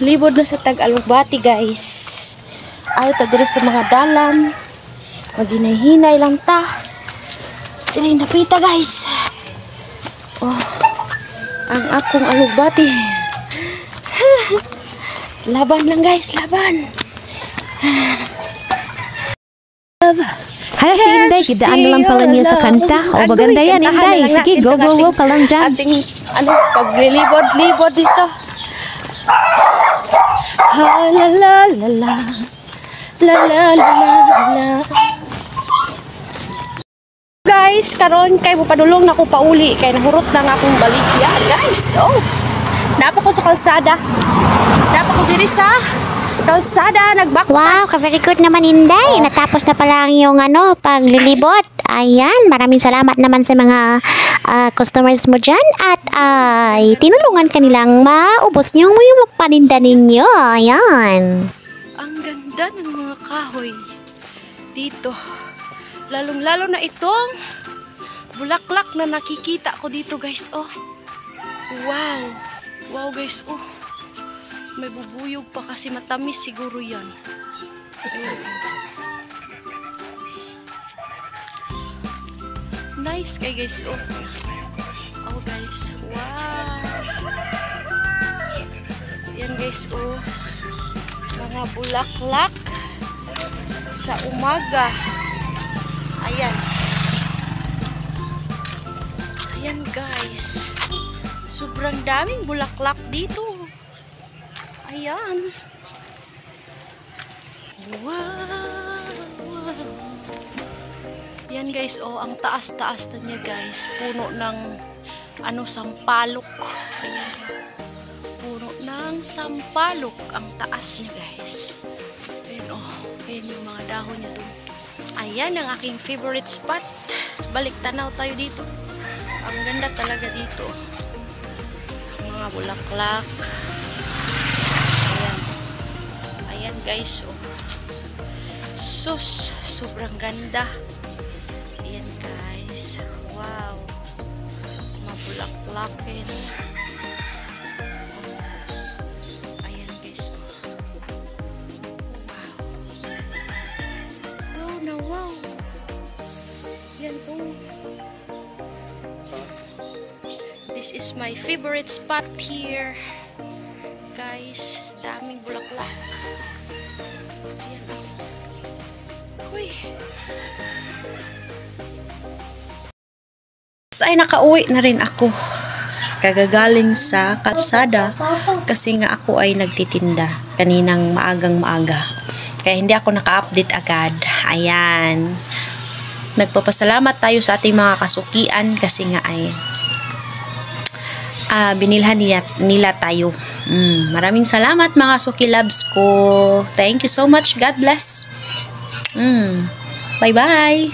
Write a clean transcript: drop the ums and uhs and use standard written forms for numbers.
libod na sa Tag-Alugbati guys. Ay ta diri sa mga dalan. Maghinay-hinay lang ta. Dili napita guys. Oh, ang akong alugbati. Laban lang guys, laban. Hala si Inday, kidaan na lang pala niya sa kanta. O maganda yan Inday. Sige, go ka lang dyan. Ating paglilibod-libod dito. Ha la la la la. La la la la. Guys, karon kay padulong na ko pauli kay nahurot na nga akong baligya, guys. Oh. Napa ko sa kalsada. Napa ko diri sa kalsada, nagbaktas. Wow, very good naman Inday. Natapos na pala ang iyong paglilibot. Ayan, maraming salamat naman sa mga customers mo dyan. At tinulungan ka nilang maubos niyo yung paninda ninyo. Ayan. Ang ganda ng mga kahoy dito. Lalong-lalo na itong bulaklak na nakikita ko dito guys. Oh. Wow. Wow guys. Oh. May bubuyog pa kasi matamis siguro yan. Ayan. Nice kay guys. Oh. Oh guys. Wow. Yan guys. Oh. Mga bulaklak sa umaga. Ayan. Ayan guys. Sobrang daming bulaklak dito. Ayan. Wow. Yan guys, oh, ang taas-taas na niya guys. Puno ng sampalok. Ayan. Puno ng sampalok ang taas niya guys. Ayan, oh. Ayan yung mga dahon niya doon. Ayan ang aking favorite spot. Balik tanaw tayo dito. Ang ganda talaga dito. Mga bulaklak. Ayan. Ayan guys, oh. Sus, sobrang ganda. Ayan guys. Wow. Mga bulaklakin. Ayan guys. Wow. Wow na wow. Yan oh. This is my favorite spot here. Guys, daming bulaklak. Ayan oh. Uy. Ay nakauwi na rin ako. Kagagaling sa kalsada kasi nga ako ay nagtitinda kaninang maagang-maaga. Kaya hindi ako naka-update agad. Ayan. Nagpapasalamat tayo sa ating mga kasukian kasi nga ay binilhan nila tayo. Maraming salamat mga suki loves ko. Thank you so much. God bless. Bye-bye.